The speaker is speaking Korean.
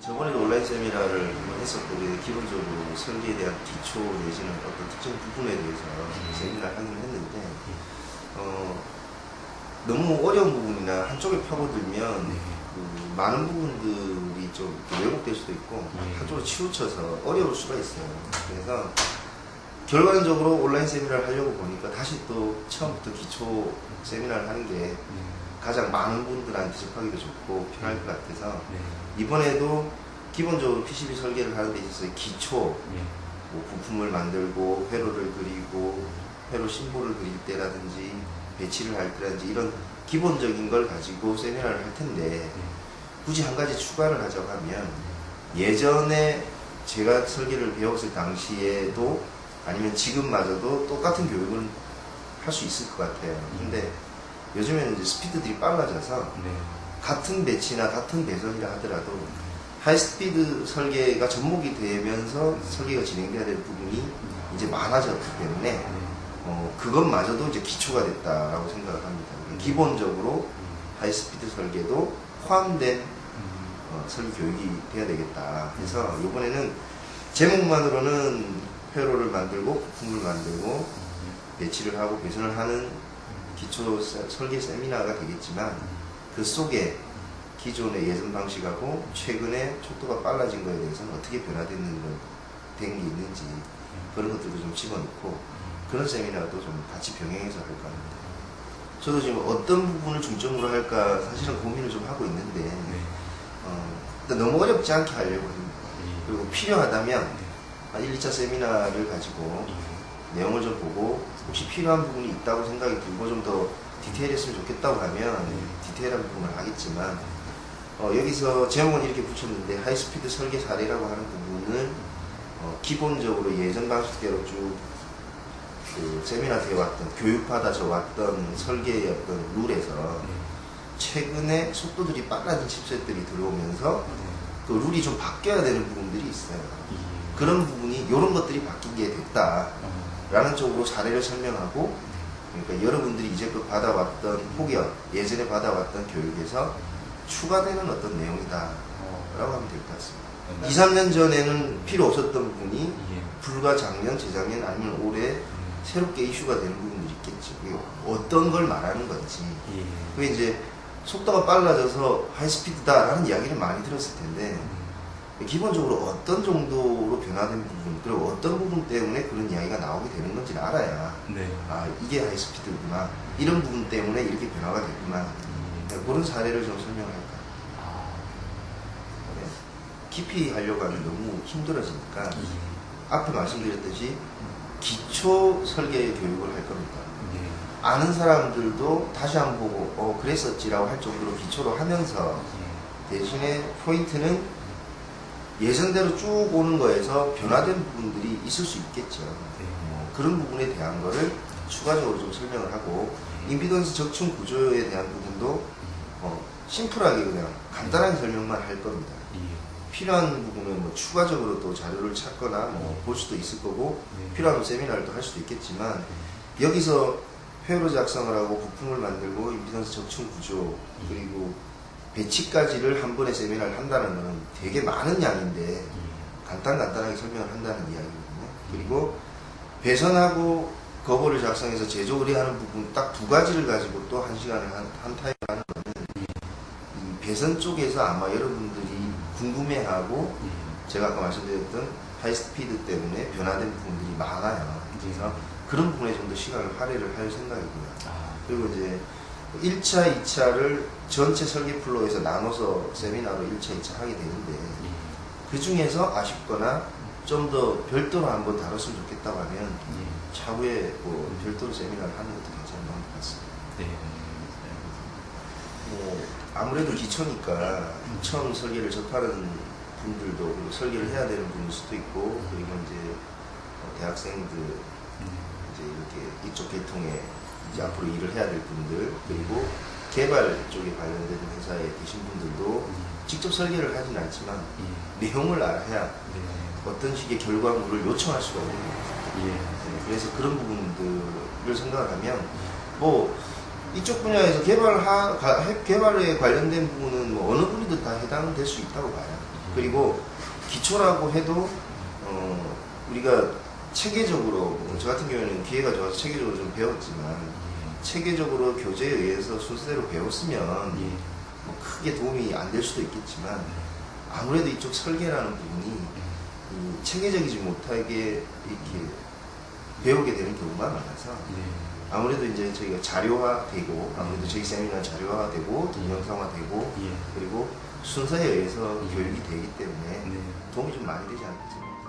저번에도 온라인 세미나를 한번 했었고, 기본적으로 설계에 대한 기초 내지는 어떤 특정 부분에 대해서 세미나를 하긴 했는데, 너무 어려운 부분이나 한쪽에 파고들면 그 많은 부분들이 좀 왜곡될 수도 있고, 한쪽으로 치우쳐서 어려울 수가 있어요. 그래서 결과적으로 온라인 세미나를 하려고 보니까 다시 또 처음부터 기초 세미나를 하는 게 가장 많은 분들한테 접하기도 좋고 편할 것 같아서 이번에도 기본적으로 PCB 설계를 하는 데 있어서 기초, 뭐 부품을 만들고 회로를 그리고 회로 심볼을 그릴 때라든지 배치를 할 때라든지 이런 기본적인 걸 가지고 세미나를 할 텐데 굳이 한 가지 추가를 하자고 하면 예전에 제가 설계를 배웠을 당시에도 아니면 지금마저도 똑같은 교육을 할 수 있을 것 같아요. 근데 요즘에는 이제 스피드들이 빨라져서 같은 배치나 같은 배선이라 하더라도 하이스피드 설계가 접목이 되면서 설계가 진행돼야 될 부분이 이제 많아졌기 때문에 그것마저도 이제 기초가 됐다라고 생각을 합니다. 기본적으로 하이스피드 설계도 포함된 설계 교육이 돼야 되겠다. 그래서 이번에는 제목만으로는 회로를 만들고 부품을 만들고 배치를 하고 배선을 하는 기초 설계 세미나가 되겠지만 그 속에 기존의 예전 방식하고 최근에 속도가 빨라진 거에 대해서는 어떻게 변화된 게 있는지 그런 것들도 좀 집어넣고 그런 세미나도 좀 같이 병행해서 할까 합니다. 저도 지금 어떤 부분을 중점으로 할까 사실은 고민을 좀 하고 있는데 일단 너무 어렵지 않게 하려고 합니다. 그리고 필요하다면 1, 2차 세미나를 가지고 내용을 좀 보고 혹시 필요한 부분이 있다고 생각이 들고 좀 더 디테일했으면 좋겠다고 하면 디테일한 부분을 하겠지만 여기서 제목은 이렇게 붙였는데 하이스피드 설계 사례라고 하는 부분을 기본적으로 예전 방식대로 쭉 그 세미나 때 왔던 교육받아서 왔던 설계의 어떤 룰에서 최근에 속도들이 빨라진 칩셋들이 들어오면서 그 룰이 좀 바뀌어야 되는 부분들이 있어요. 그런 부분이 이런 것들이 바뀌게 됐다라는 쪽으로 사례를 설명하고 그러니까 여러분들이 이제껏 받아왔던 혹여 예전에 받아왔던 교육에서 추가되는 어떤 내용이다 라고 하면 될 것 같습니다. 2, 3년 전에는 필요 없었던 부분이 불과 작년, 재작년 아니면 올해 새롭게 이슈가 되는 부분들이 있겠죠. 그게 어떤 걸 말하는 건지 그게 이제 속도가 빨라져서 하이스피드다라는 이야기를 많이 들었을 텐데 기본적으로 어떤 정도로 변화된 부분 그리고 어떤 부분 때문에 그런 이야기가 나오게 되는 건지를 알아야 아 이게 하이스피드구나 이런 부분 때문에 이렇게 변화가 됐구나 그런 사례를 좀 설명할까. 깊이 하려고 하면 너무 힘들어지니까 앞에 말씀드렸듯이 기초 설계 교육을 할 겁니다. 아는 사람들도 다시 한번 보고 그랬었지라고 할 정도로 기초로 하면서 대신에 포인트는 예전대로 쭉 오는 거에서 변화된 부분들이 있을 수 있겠죠. 그런 부분에 대한 거를 추가적으로 좀 설명을 하고 임피던스 적층 구조에 대한 부분도 심플하게 그냥 간단하게 설명만 할 겁니다. 필요한 부분은 뭐 추가적으로 또 자료를 찾거나 뭐 볼 수도 있을 거고 필요하면 세미나를 또 할 수도 있겠지만 여기서 회로 작성을 하고 부품을 만들고 임피던스 적층 구조 그리고 배치까지를 한 번에 세미나를 한다는 것은 되게 많은 양인데 간단하게 설명을 한다는 이야기거든요. 그리고 배선하고 거버를 작성해서 제조 의뢰하는 부분 딱 두 가지를 가지고 또 한 시간에 한 타임을 하는 거는 이 배선 쪽에서 아마 여러분들이 궁금해하고 제가 아까 말씀드렸던 하이스피드 때문에 변화된 부분들이 많아요. 그래서 그런 부분에 좀 더 시간을 할애를 할 생각이고요. 그리고 이제 1차, 2차를 전체 설계 플로에서 나눠서 세미나로 1차, 2차 하게 되는데 그 중에서 아쉽거나 좀 더 별도로 한번 다뤘으면 좋겠다고 하면 차후에 뭐 별도로 세미나를 하는 것도 괜찮은 것 같습니다. 뭐 아무래도 기초니까 처음 설계를 접하는 분들도 설계를 해야 되는 분일 수도 있고 그리고 이제 대학생들 이제 이렇게 이쪽 계통에 이제 앞으로 일을 해야 될 분들 그리고 개발 쪽에 관련된 회사에 계신 분들도 직접 설계를 하진 않지만 내용을 알아야 어떤 식의 결과물을 요청할 수가 있는 거예요. 그래서 그런 부분들을 생각하면 뭐 이쪽 분야에서 개발에 관련된 부분은 뭐 어느 분이든 다 해당될 수 있다고 봐요. 그리고 기초라고 해도 우리가 체계적으로 저 같은 경우에는 기회가 좋아서 체계적으로 좀 배웠지만 체계적으로 교재에 의해서 순서대로 배웠으면 뭐 크게 도움이 안 될 수도 있겠지만 아무래도 이쪽 설계라는 부분이 이 체계적이지 못하게 이렇게 배우게 되는 경우가 많아서 아무래도 이제 저희가 자료화되고 아무래도 저희 세미나 자료화되고 동영상화되고 그리고 순서에 의해서 교육이 되기 때문에 도움이 좀 많이 되지 않겠습니까?